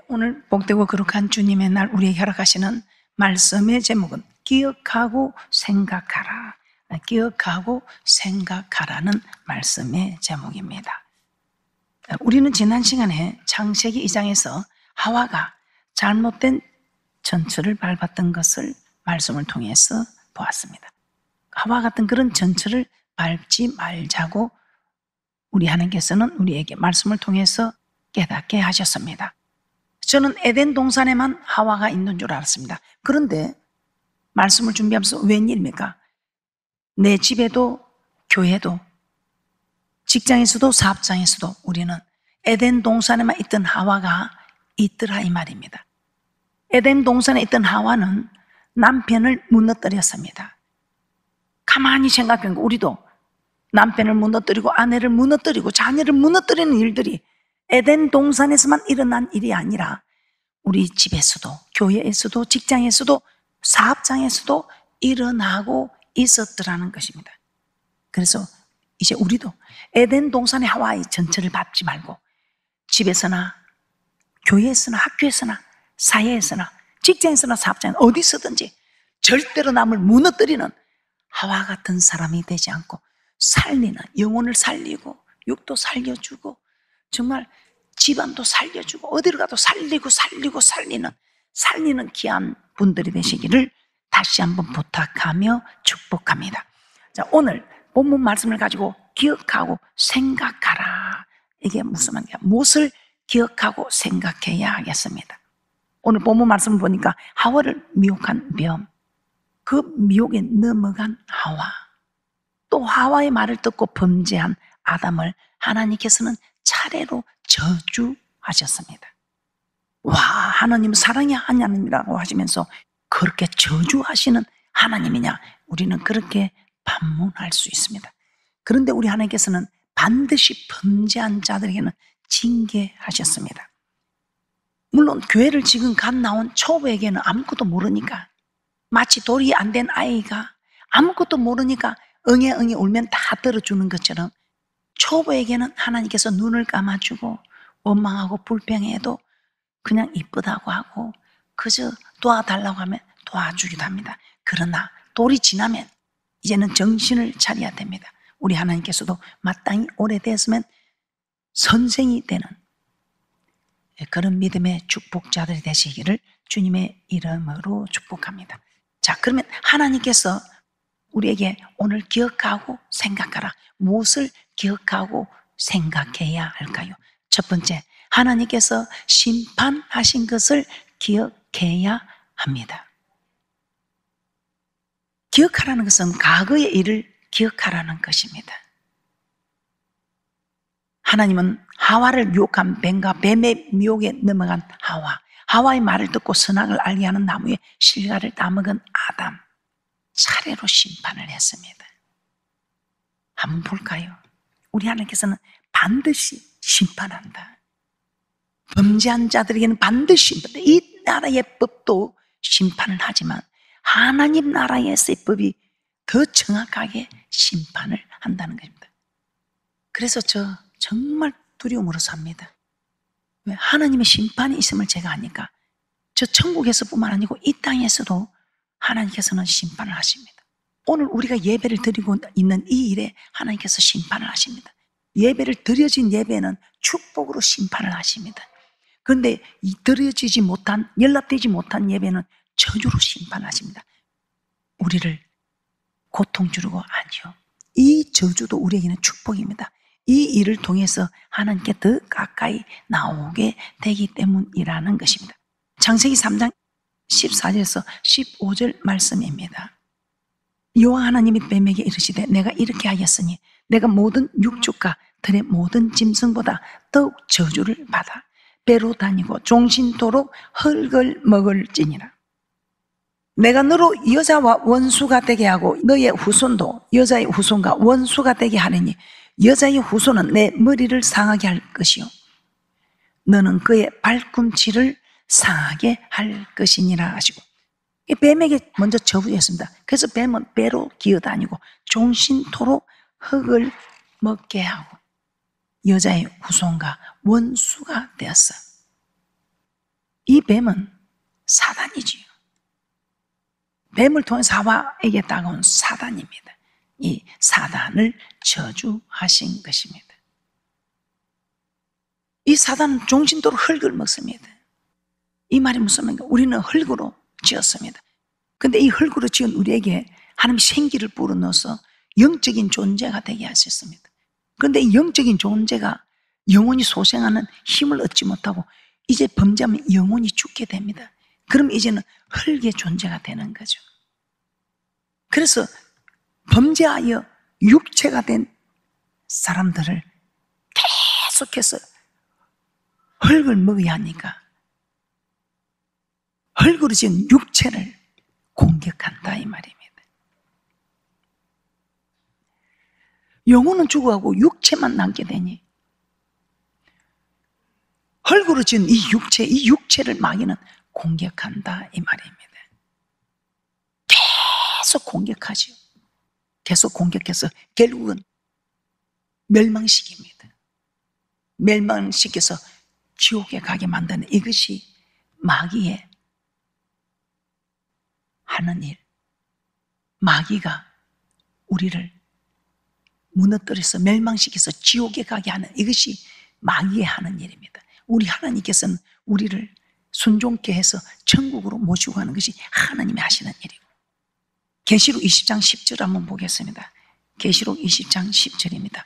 오늘 복되고 거룩한 주님의 날 우리에게 허락하시는 말씀의 제목은 기억하고 생각하라. 기억하고 생각하라는 말씀의 제목입니다. 우리는 지난 시간에 창세기 2장에서 하와가 잘못된 전철을 밟았던 것을 말씀을 통해서 보았습니다. 하와 같은 그런 전철을 밟지 말자고 우리 하나님께서는 우리에게 말씀을 통해서 깨닫게 하셨습니다. 저는 에덴 동산에만 하와가 있는 줄 알았습니다. 그런데 말씀을 준비하면서 웬일입니까? 내 집에도 교회도 직장에서도 사업장에서도 우리는 에덴 동산에만 있던 하와가 있더라 이 말입니다. 에덴 동산에 있던 하와는 남편을 무너뜨렸습니다. 가만히 생각해보면 우리도 남편을 무너뜨리고 아내를 무너뜨리고 자녀를 무너뜨리는 일들이 에덴 동산에서만 일어난 일이 아니라 우리 집에서도 교회에서도 직장에서도 사업장에서도 일어나고 있었더라는 것입니다. 그래서 이제 우리도 에덴 동산의 하와의 전철을 밟지 말고 집에서나 교회에서나 학교에서나 사회에서나 직장에서나 사업장에 어디서든지 절대로 남을 무너뜨리는 하와 같은 사람이 되지 않고 살리는, 영혼을 살리고 육도 살려주고 정말 집안도 살려주고 어디로 가도 살리고 살리는 귀한 분들이 되시기를 다시 한번 부탁하며 축복합니다. 자, 오늘 본문 말씀을 가지고 기억하고 생각하라. 이게 무슨 말이야? 무엇을 기억하고 생각해야 하겠습니다. 오늘 본문 말씀을 보니까 하와를 미혹한 뱀, 그 미혹에 넘어간 하와, 또 하와의 말을 듣고 범죄한 아담을 하나님께서는 차례로 저주하셨습니다. 와, 하나님은 사랑의 하나님이라고 하시면서 그렇게 저주하시는 하나님이냐? 우리는 그렇게 반문할 수 있습니다. 그런데 우리 하나님께서는 반드시 범죄한 자들에게는 징계하셨습니다. 물론 교회를 지금 갓 나온 초보에게는 아무것도 모르니까, 마치 돌이 안 된 아이가 아무것도 모르니까 응애 울면 다 들어주는 것처럼 초보에게는 하나님께서 눈을 감아주고 원망하고 불평해도 그냥 이쁘다고 하고 그저 도와달라고 하면 도와주기도 합니다. 그러나 돌이 지나면 이제는 정신을 차려야 됩니다. 우리 하나님께서도 마땅히 오래됐으면 선생이 되는 그런 믿음의 축복자들이 되시기를 주님의 이름으로 축복합니다. 자, 그러면 하나님께서 우리에게 오늘 기억하고 생각하라. 무엇을 기억하고 생각해야 할까요? 첫 번째, 하나님께서 심판하신 것을 기억해야 합니다. 기억하라는 것은 과거의 일을 기억하라는 것입니다. 하나님은 하와를 미혹한 뱀과 뱀의 미혹에 넘어간 하와의 말을 듣고 선악을 알게 하는 나무의 실과를 따먹은 아담, 차례로 심판을 했습니다. 한번 볼까요? 우리 하나님께서는 반드시 심판한다. 범죄한 자들에게는 반드시 심판한다. 이 나라의 법도 심판을 하지만 하나님 나라에서의 법이 더 정확하게 심판을 한다는 것입니다. 그래서 저 정말 두려움으로 삽니다. 왜? 하나님의 심판이 있음을 제가 아니까. 저 천국에서뿐만 아니고 이 땅에서도 하나님께서는 심판을 하십니다. 오늘 우리가 예배를 드리고 있는 이 일에 하나님께서 심판을 하십니다. 예배를 드려진 예배는 축복으로 심판을 하십니다. 그런데 이 드려지지 못한, 연락되지 못한 예배는 저주로 심판하십니다. 우리를 고통 주려고 아니요. 이 저주도 우리에게는 축복입니다. 이 일을 통해서 하나님께 더 가까이 나오게 되기 때문이라는 것입니다. 창세기 3장 14절에서 15절 말씀입니다. 여호와 하나님이 뱀에게 이르시되 내가 이렇게 하였으니 내가 모든 육축과 들의 모든 짐승보다 더욱 저주를 받아 배로 다니고 종신토록 흙을 먹을지니라. 내가 너로 여자와 원수가 되게 하고 너의 후손도 여자의 후손과 원수가 되게 하리니 여자의 후손은 내 머리를 상하게 할 것이요 너는 그의 발꿈치를 상하게 할 것이니라 하시고, 뱀에게 먼저 저주했습니다. 그래서 뱀은 배로 기어다니고 종신토록 흙을 먹게 하고 여자의 후손과 원수가 되었어. 이 뱀은 사단이지요. 뱀을 통해서 하와에게 다가온 사단입니다. 이 사단을 저주하신 것입니다. 이 사단은 종신토로 흙을 먹습니다. 이 말이 무슨 말인가? 우리는 흙으로 지었습니다. 근데 이 흙으로 지은 우리에게 하나님이 생기를 불어넣어서 영적인 존재가 되게 하셨습니다. 그런데 이 영적인 존재가 영원히 소생하는 힘을 얻지 못하고 이제 범죄하면 영원히 죽게 됩니다. 그럼 이제는 흙의 존재가 되는 거죠. 그래서 범죄하여 육체가 된 사람들을 계속해서 흙을 먹어야 하니까 흙으로 지은 육체를 공격한다 이 말입니다. 영혼은 죽어가고 육체만 남게 되니 흙으로 지은 이 육체를 마귀는 공격한다 이 말입니다. 계속 공격하죠. 계속 공격해서 결국은 멸망시킵니다. 멸망시켜서 지옥에 가게 만드는 이것이 마귀의 하는 일. 마귀가 우리를 무너뜨려서 멸망시켜서 지옥에 가게 하는 이것이 마귀의 하는 일입니다. 우리 하나님께서는 우리를 순종케 해서 천국으로 모시고 가는 것이 하나님이 하시는 일이고, 계시록 20장 10절 한번 보겠습니다. 계시록 20장 10절입니다.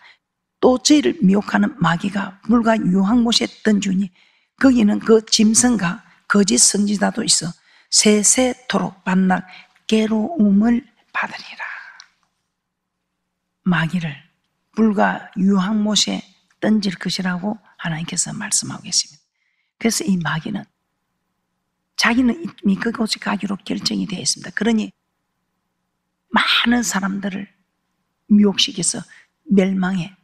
또 저희를 미혹하는 마귀가 물과 유황못에 던지니 거기는 그 짐승과 거짓 선지자도 있어 세세토록 반날 괴로움을 받으리라. 마귀를 불과 유황못에 던질 것이라고 하나님께서 말씀하고 계십니다. 그래서 이 마귀는 자기는 이미 그곳에 가기로 결정이 되어 있습니다. 그러니 많은 사람들을 미혹시켜서 멸망해,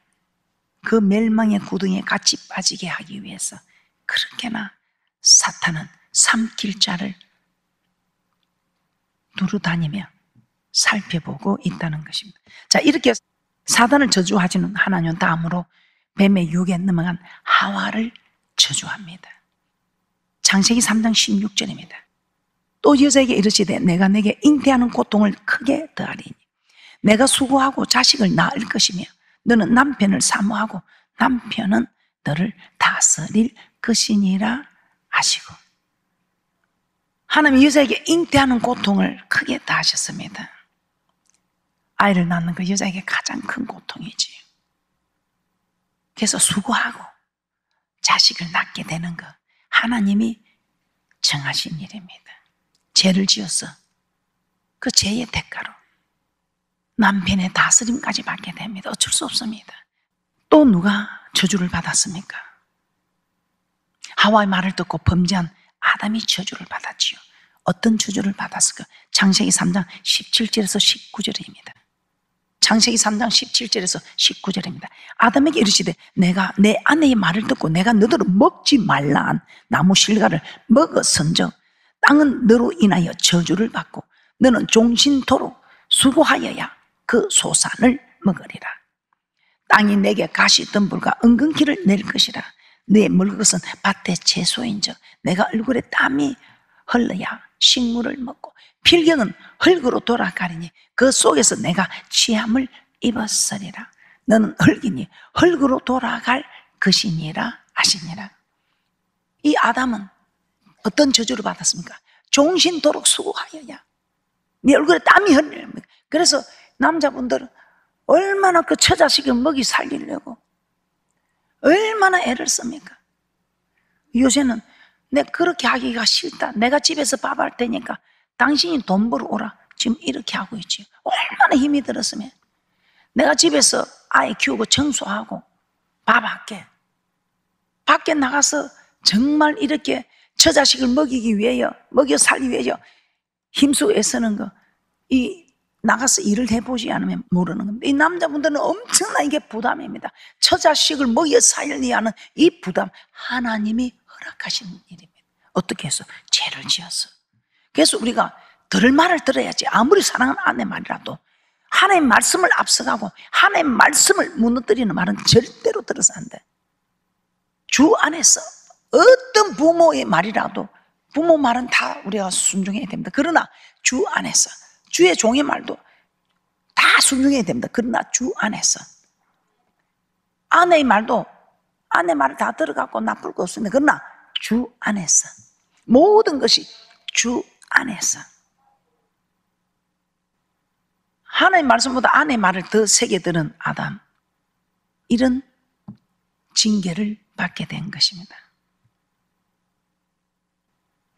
그 멸망의 구덩이에 같이 빠지게 하기 위해서 그렇게나 사탄은 삼킬 자를 두루다니며 살펴보고 있다는 것입니다. 자, 이렇게 사단을 저주하시는 하나님은 다음으로 뱀의 유혹에 넘어간 하와를 저주합니다. 창세기 3장 16절입니다. 또 여자에게 이르시되 내가 내게 잉태하는 고통을 크게 더하리니 내가 수고하고 자식을 낳을 것이며 너는 남편을 사모하고 남편은 너를 다스릴 것이니라 하시고, 하나님이 여자에게 잉태하는 고통을 크게 더하셨습니다. 아이를 낳는 그 여자에게 가장 큰 고통이지. 그래서 수고하고 자식을 낳게 되는 것, 하나님이 정하신 일입니다. 죄를 지어서 그 죄의 대가로 남편의 다스림까지 받게 됩니다. 어쩔 수 없습니다. 또 누가 저주를 받았습니까? 하와의 말을 듣고 범죄한 아담이 저주를 받았지요. 어떤 저주를 받았을까? 창세기 3장 17절에서 19절입니다. 창세기 3장 17절에서 19절입니다. 아담에게 이르시되 내가 내 아내의 말을 듣고 내가 너더러 먹지 말라 한 나무 실과를 먹었은즉 땅은 너로 인하여 저주를 받고 너는 종신토록 수고하여야 그 소산을 먹으리라. 땅이 내게 가시덤불과 은근키를 낼 것이라. 너의 먹을 것은 밭의 채소인즉 내가 얼굴에 땀이 흘러야 식물을 먹고 필경은 흙으로 돌아가리니 그 속에서 내가 취함을 입었으리라. 너는 흙이니 흙으로 돌아갈 것이니라 하시니라. 이 아담은 어떤 저주를 받았습니까? 종신토록 수고하여야 네 얼굴에 땀이 흘립니다. 그래서 남자분들은 얼마나 그 처자식을 먹이 살리려고 얼마나 애를 씁니까? 요새는 내가 그렇게 하기가 싫다, 내가 집에서 밥 할 테니까 당신이 돈 벌어 오라, 지금 이렇게 하고 있지. 얼마나 힘이 들었으면 내가 집에서 아이 키우고 청소하고 밥 할게. 밖에 나가서 정말 이렇게 처자식을 먹이기 위하여, 먹여 살기 위하여 힘쓰고 애쓰는 거, 이 나가서 일을 해보지 않으면 모르는 겁니다. 이 남자분들은 엄청난 이게 부담입니다. 처자식을 먹여 살리야 하는 이 부담, 하나님이 허락하신 일입니다. 어떻게 해서? 죄를 지어서. 그래서 우리가 들을 말을 들어야지. 아무리 사랑하는 아내 말이라도 하나님의 말씀을 앞서가고 하나님의 말씀을 무너뜨리는 말은 절대로 들어서 안 돼. 주 안에서 어떤 부모의 말이라도 부모 말은 다 우리가 순종해야 됩니다. 그러나 주 안에서, 주의 종의 말도 다 순종해야 됩니다. 그러나 주 안에서. 아내의 말도 아내 말을 다 들어갖고 나쁠 거 없습니다. 그러나 주 안에서. 모든 것이 주 안에서. 하나님 말씀보다 아내의 말을 더 세게 들은 아담, 이런 징계를 받게 된 것입니다.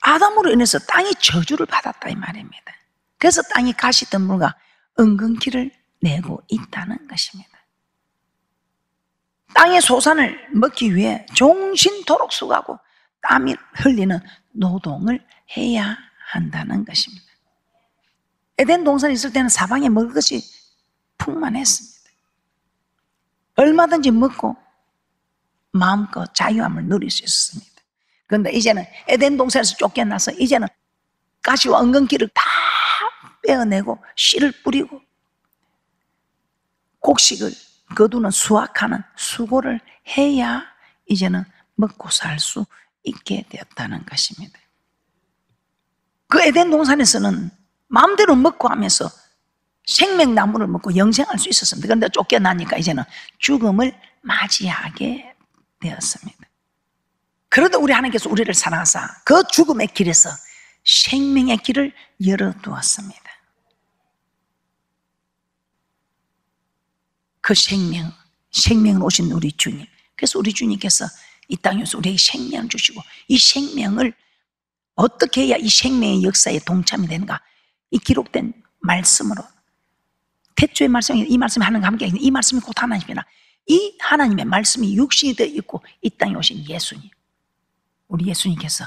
아담으로 인해서 땅이 저주를 받았다 이 말입니다. 그래서 땅이 가시덤불과 은근키를 내고 있다는 것입니다. 땅의 소산을 먹기 위해 종신토록 수고하고 땀이 흘리는 노동을 해야 한다는 것입니다. 에덴 동산에 있을 때는 사방에 먹을 것이 풍만했습니다. 얼마든지 먹고 마음껏 자유함을 누릴 수 있었습니다. 그런데 이제는 에덴 동산에서 쫓겨나서 이제는 가시와 은근키를 다 빼어내고 씨를 뿌리고 곡식을 거두는 수확하는 수고를 해야 이제는 먹고 살 수 있게 되었다는 것입니다. 그 에덴 동산에서는 마음대로 먹고 하면서 생명나무를 먹고 영생할 수 있었습니다. 그런데 쫓겨나니까 이제는 죽음을 맞이하게 되었습니다. 그래도 우리 하나님께서 우리를 사랑하사 그 죽음의 길에서 생명의 길을 열어두었습니다. 그 생명을 오신 우리 주님. 그래서 우리 주님께서 이 땅에서 우리에게 생명을 주시고, 이 생명을 어떻게 해야 이 생명의 역사에 동참이 되는가? 이 기록된 말씀으로, 태초의 말씀이, 이 말씀이 하나님과 함께 있는 이 말씀이 곧 하나님이라, 이 하나님의 말씀이 육신이 되어 있고 이 땅에 오신 예수님, 우리 예수님께서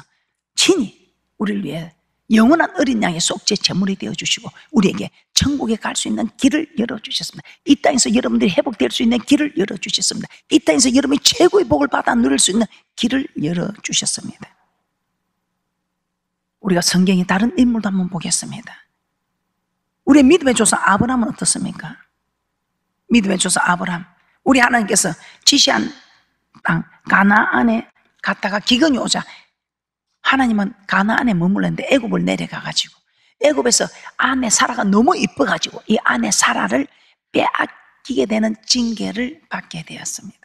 친히 우리를 위해 영원한 어린 양의 속죄 제물이 되어주시고 우리에게 천국에 갈 수 있는 길을 열어주셨습니다. 이 땅에서 여러분들이 회복될 수 있는 길을 열어주셨습니다. 이 땅에서 여러분이 최고의 복을 받아 누릴 수 있는 길을 열어주셨습니다. 우리가 성경의 다른 인물도 한번 보겠습니다. 우리의 믿음의 조상 아브라함은 어떻습니까? 믿음의 조상 아브라함, 우리 하나님께서 지시한 땅 가나안에 갔다가 기근이 오자 하나님은 가나안에 머물렀는데 애굽을 내려가가지고 애굽에서 아내 사라가 너무 이뻐가지고 이 아내 사라를 빼앗기게 되는 징계를 받게 되었습니다.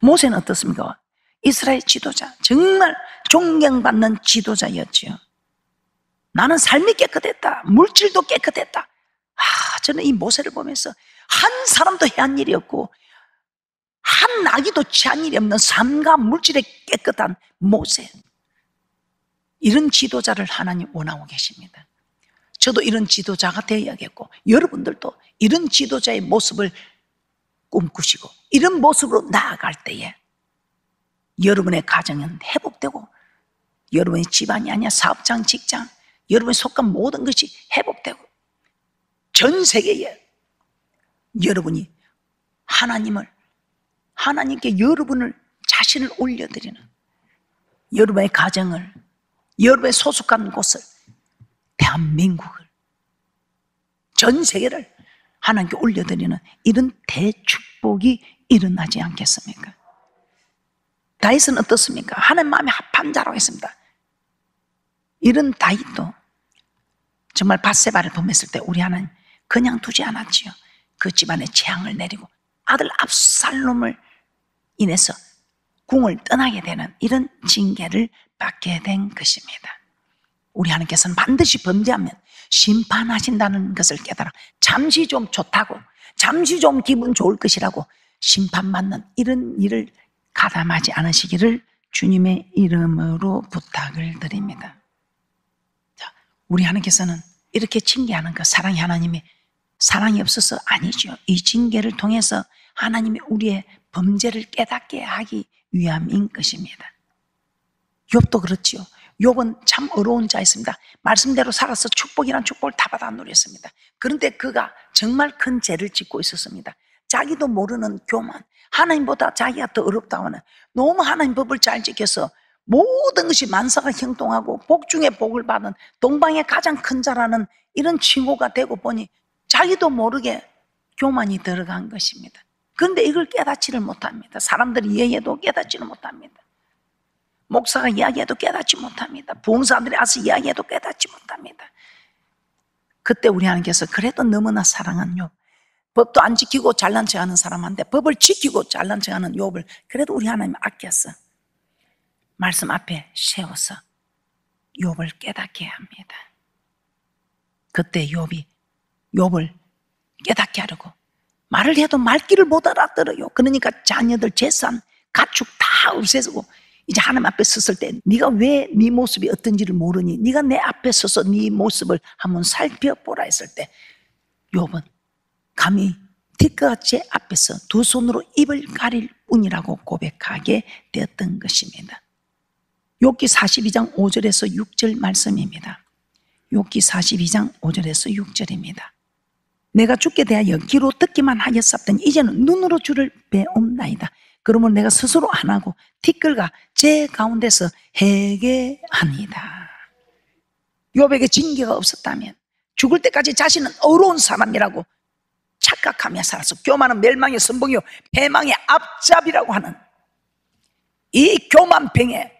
모세는 어떻습니까? 이스라엘 지도자, 정말 존경받는 지도자였죠. 나는 삶이 깨끗했다, 물질도 깨끗했다. 저는 이 모세를 보면서 한 사람도 해한 일이 없고 한 나귀도 취한 일이 없는 삶과 물질에 깨끗한 모세, 이런 지도자를 하나님 원하고 계십니다. 저도 이런 지도자가 되어야겠고 여러분들도 이런 지도자의 모습을 꿈꾸시고 이런 모습으로 나아갈 때에 여러분의 가정은 회복되고 여러분의 집안이 아니야 사업장, 직장, 여러분이 속한 모든 것이 회복되고 전 세계에 여러분이 하나님께 여러분을 자신을 올려드리는, 여러분의 가정을, 여러분의 소속한 곳을, 대한민국을, 전 세계를 하나님께 올려드리는 이런 대축복이 일어나지 않겠습니까? 다윗은 어떻습니까? 하나님 마음에 합한 자라고 했습니다. 이런 다윗도 정말 밧세바를 범했을 때 우리 하나님 그냥 두지 않았지요. 그 집안에 재앙을 내리고 아들 압살롬을 인해서 궁을 떠나게 되는 이런 징계를 받게 된 것입니다. 우리 하나님께서는 반드시 범죄하면 심판하신다는 것을 깨달아 잠시 좀 좋다고, 잠시 좀 기분 좋을 것이라고 심판받는 이런 일을 가담하지 않으시기를 주님의 이름으로 부탁을 드립니다. 자, 우리 하나님께서는 이렇게 징계하는 것, 사랑의 하나님이 사랑이 없어서 아니죠. 이 징계를 통해서 하나님이 우리의 범죄를 깨닫게 하기 위함인 것입니다. 욥도 그렇지요. 욥은 참 어려운 자였습니다. 말씀대로 살아서 축복이란 축복을 다 받아 누렸습니다. 그런데 그가 정말 큰 죄를 짓고 있었습니다. 자기도 모르는 교만, 하나님보다 자기가 더 어렵다고 하는, 너무 하나님 법을 잘 지켜서 모든 것이 만사가 형통하고 복 중에 복을 받은 동방의 가장 큰 자라는 이런 칭호가 되고 보니 자기도 모르게 교만이 들어간 것입니다. 그런데 이걸 깨닫지를 못합니다. 사람들이 이해해도 깨닫지를 못합니다. 목사가 이야기해도 깨닫지 못합니다. 부흥사들이 와서 이야기해도 깨닫지 못합니다. 그때 우리 하나님께서 그래도 너무나 사랑한 욥, 법도 안 지키고 잘난 척하는 사람한테 법을 지키고 잘난 척하는 욥을 그래도 우리 하나님 아꼈어. 말씀 앞에 세워서 욥을 깨닫게 합니다. 그때 욥이 욥을 깨닫게 하려고 말을 해도 말귀를 못 알아들어요. 그러니까 자녀들 재산 가축 다 없애고 이제 하나님 앞에 섰을 때 네가 왜 네 모습이 어떤지를 모르니 네가 내 앞에 서서 네 모습을 한번 살펴보라 했을 때 욥은 감히 뒷과 제 앞에서 두 손으로 입을 가릴 뿐이라고 고백하게 되었던 것입니다. 욥기 42장 5절에서 6절 말씀입니다. 욥기 42장 5절에서 6절입니다. 내가 주께 대하여 귀로 듣기만 하였사더니 이제는 눈으로 주를 배움나이다. 그러면 내가 스스로 안 하고 티끌과 제 가운데서 회개하니이다. 욥에게 징계가 없었다면 죽을 때까지 자신은 어려운 사람이라고 착각하며 살았어. 교만은 멸망의 선봉이요 패망의 앞잡이라고 하는 이 교만병에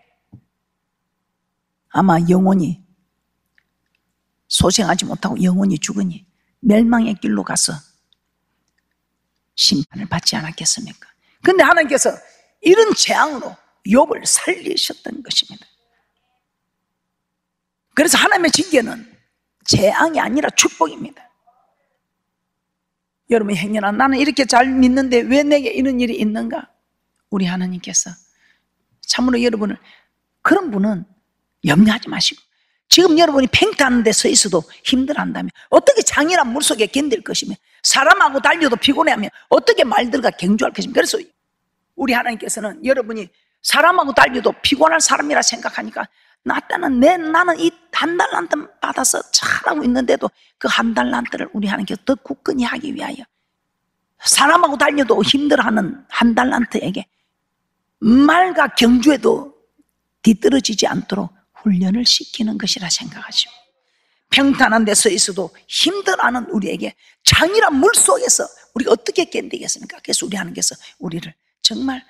아마 영원히 소생하지 못하고 영원히 죽으니 멸망의 길로 가서 심판을 받지 않았겠습니까? 그런데 하나님께서 이런 재앙으로 욥을 살리셨던 것입니다. 그래서 하나님의 징계는 재앙이 아니라 축복입니다. 여러분 행여나 나는 이렇게 잘 믿는데 왜 내게 이런 일이 있는가? 우리 하나님께서 참으로 여러분을 그런 분은 염려하지 마시고 지금 여러분이 팽탄한 데 서 있어도 힘들어한다면 어떻게 장이란 물속에 견딜 것이며 사람하고 달려도 피곤해하면 어떻게 말들과 경주할 것이며 그래서 우리 하나님께서는 여러분이 사람하고 달려도 피곤할 사람이라 생각하니까 나는 이 한 달란트 받아서 잘하고 있는데도 그 한 달란트를 우리 하나님께서 더 굳건히 하기 위하여 사람하고 달려도 힘들어하는 한 달란트에게 말과 경주에도 뒤떨어지지 않도록 훈련을 시키는 것이라 생각하시고 평탄한 데 서 있어도 힘들어하는 우리에게 장이란 물속에서 우리가 어떻게 견디겠습니까? 그래서 우리 하나님께서 우리를 정말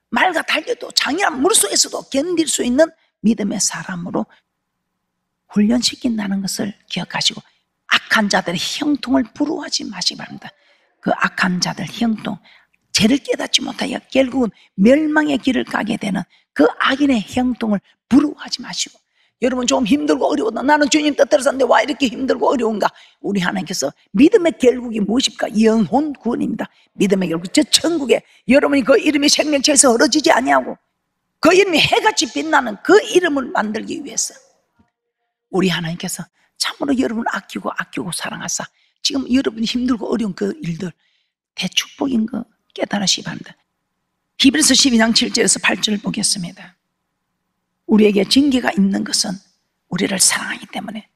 말과 달려도 장이란 물속에서도 견딜 수 있는 믿음의 사람으로 훈련시킨다는 것을 기억하시고 악한 자들의 형통을 부러워하지 마시기 바랍니다. 그 악한 자들 형통, 죄를 깨닫지 못하여 결국은 멸망의 길을 가게 되는 그 악인의 형통을 부러워하지 마시고 여러분 좀 힘들고 어려웠다. 나는 주님 뜻대로 사는데 와 이렇게 힘들고 어려운가? 우리 하나님께서 믿음의 결국이 무엇입니까? 영혼 구원입니다. 믿음의 결국 저 천국에 여러분이 그 이름이 생명체에서 흐려지지 아니하고 그 이름이 해같이 빛나는 그 이름을 만들기 위해서 우리 하나님께서 참으로 여러분을 아끼고 사랑하사 지금 여러분이 힘들고 어려운 그 일들 대축복인 거 깨달으시기 바랍니다. 히브리서 12장 7절에서 8절을 보겠습니다. 우리에게 징계가 있는 것은 우리를 사랑하기 때문에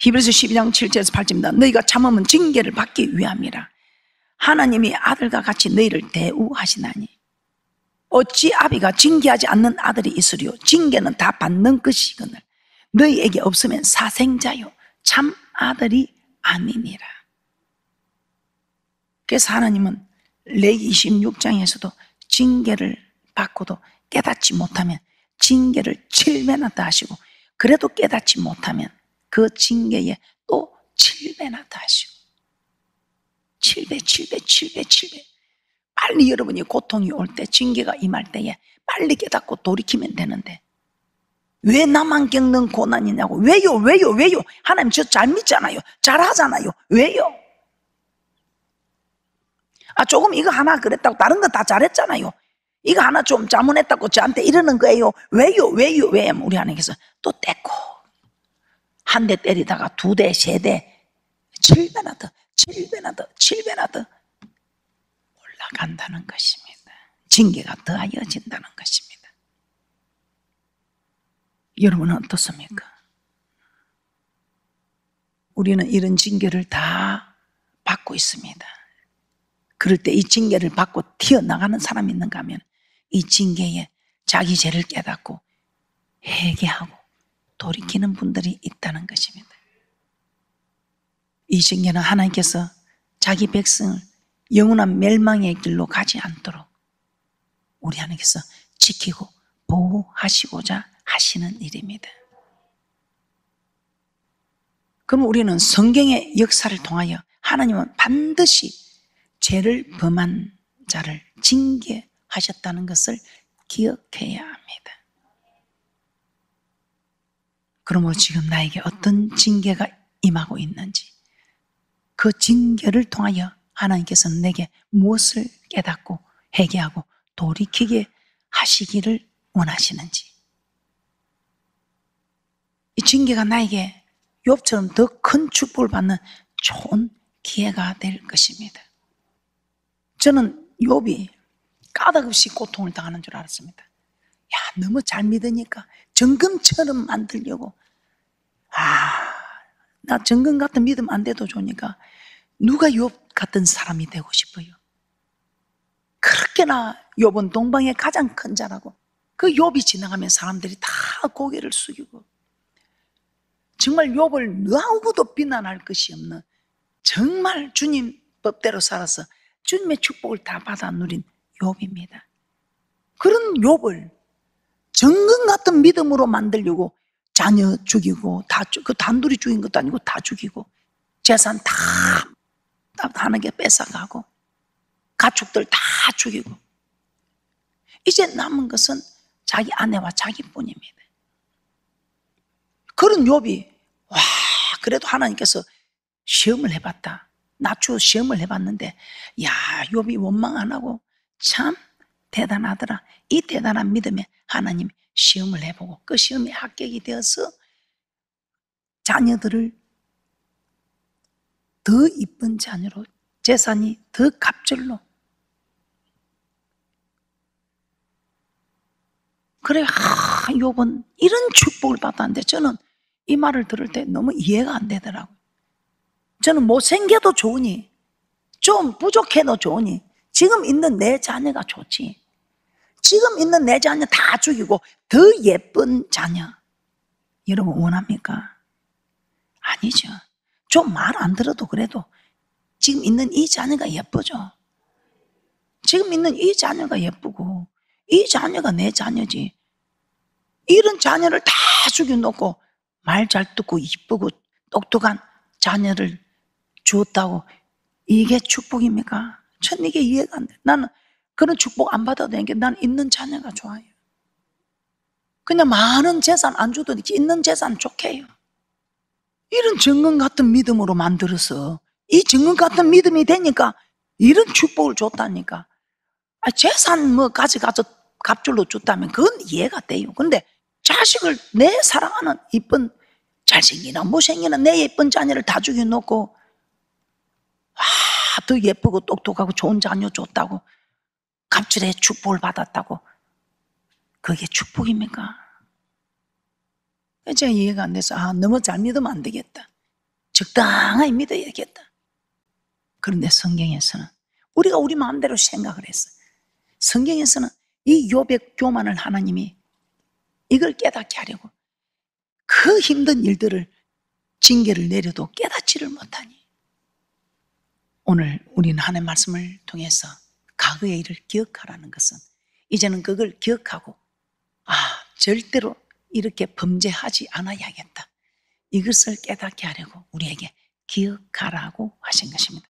히브리서 12장 7절에서 8절입니다. 너희가 참으면 징계를 받기 위함이라. 하나님이 아들과 같이 너희를 대우하시나니 어찌 아비가 징계하지 않는 아들이 있으리요. 징계는 다 받는 것이거늘 너희에게 없으면 사생자요 참 아들이 아니니라. 그래서 하나님은 레위기 26장에서도 징계를 받고도 깨닫지 못하면 징계를 7배나 더 하시고 그래도 깨닫지 못하면 그 징계에 또 7배나 더 하시고 7배 빨리 여러분이 고통이 올 때 징계가 임할 때에 빨리 깨닫고 돌이키면 되는데 왜 나만 겪는 고난이냐고 왜요 하나님 저 잘 믿잖아요 잘하잖아요 왜요 조금 이거 하나 그랬다고 다른 거 다 잘했잖아요 이거 하나 좀 잘못했다고 저한테 이러는 거예요 왜요 우리 하나님께서 또 떼고 한 대 때리다가 두 대, 세 대 7배나 더 올라간다는 것입니다. 징계가 더하여진다는 것입니다. 여러분은 어떻습니까? 우리는 이런 징계를 다 받고 있습니다. 그럴 때 이 징계를 받고 튀어나가는 사람이 있는가 하면 이 징계에 자기 죄를 깨닫고 회개하고 돌이키는 분들이 있다는 것입니다. 이 징계는 하나님께서 자기 백성을 영원한 멸망의 길로 가지 않도록 우리 하나님께서 지키고 보호하시고자 하시는 일입니다. 그럼 우리는 성경의 역사를 통하여 하나님은 반드시 죄를 범한 자를 징계하셨다는 것을 기억해야 합니다. 그러므로 지금 나에게 어떤 징계가 임하고 있는지, 그 징계를 통하여 하나님께서는 내게 무엇을 깨닫고 회개하고 돌이키게 하시기를 원하시는지, 이 징계가 나에게 욥처럼 더 큰 축복을 받는 좋은 기회가 될 것입니다. 저는 욥이 까닭없이 고통을 당하는 줄 알았습니다. 야, 너무 잘 믿으니까 정금처럼 만들려고, 나 정금 같은 믿음 안 돼도 좋으니까 누가 욥 같은 사람이 되고 싶어요. 그렇게나 욥은 동방의 가장 큰 자라고, 그 욥이 지나가면 사람들이 다 고개를 숙이고, 정말 욥을 누구도 비난할 것이 없는, 정말 주님 법대로 살아서 주님의 축복을 다 받아 누린 욥입니다. 그런 욥을 정금 같은 믿음으로 만들려고 자녀 죽이고, 그 단둘이 죽인 것도 아니고 다 죽이고, 재산 다 하는 게 뺏어가고, 가축들 다 죽이고, 이제 남은 것은 자기 아내와 자기뿐입니다. 그런 욥이, 와, 그래도 하나님께서 시험을 해봤다. 낮추어 시험을 해봤는데, 야, 욥이 원망 안 하고 참 대단하더라. 이 대단한 믿음에 하나님 시험을 해보고 그 시험에 합격이 되어서 자녀들을 더 이쁜 자녀로, 재산이 더 갑절로. 그래, 욥은 이런 축복을 받았는데 저는 이 말을 들을 때 너무 이해가 안 되더라고요. 저는 못생겨도 좋으니, 좀 부족해도 좋으니, 지금 있는 내 자녀가 좋지. 지금 있는 내 자녀 다 죽이고 더 예쁜 자녀, 여러분 원합니까? 아니죠. 좀 말 안 들어도 그래도 지금 있는 이 자녀가 예쁘죠. 지금 있는 이 자녀가 예쁘고 이 자녀가 내 자녀지. 이런 자녀를 다 죽여놓고 말 잘 듣고 이쁘고 똑똑한 자녀를 주었다고 이게 축복입니까? 전 이게 이해가 안 돼. 나는 그런 축복 안 받아도 되는 게, 난 있는 자녀가 좋아요. 그냥 많은 재산 안 줘도 있는 재산 좋게 해요. 이런 정금 같은 믿음으로 만들어서 이 정금 같은 믿음이 되니까 이런 축복을 줬다니까. 재산 뭐 가져가서 갑줄로 줬다면 그건 이해가 돼요. 근데 자식을, 내 사랑하는 이쁜 잘생기나 못생기나 내 예쁜 자녀를 다 죽여놓고 더 예쁘고 똑똑하고 좋은 자녀 줬다고, 갑질에 축복을 받았다고, 그게 축복입니까? 제가 이해가 안 돼서 너무 잘 믿으면 안 되겠다, 적당히 믿어야겠다. 그런데 성경에서는 우리가 우리 마음대로 생각을 했어요. 성경에서는 이 욥의 교만을 하나님이 이걸 깨닫게 하려고 그 힘든 일들을, 징계를 내려도 깨닫지를 못하니, 오늘 우리는 하나님의 말씀을 통해서 과거의 일을 기억하라는 것은, 이제는 그걸 기억하고 절대로 이렇게 범죄하지 않아야겠다, 이것을 깨닫게 하려고 우리에게 기억하라고 하신 것입니다.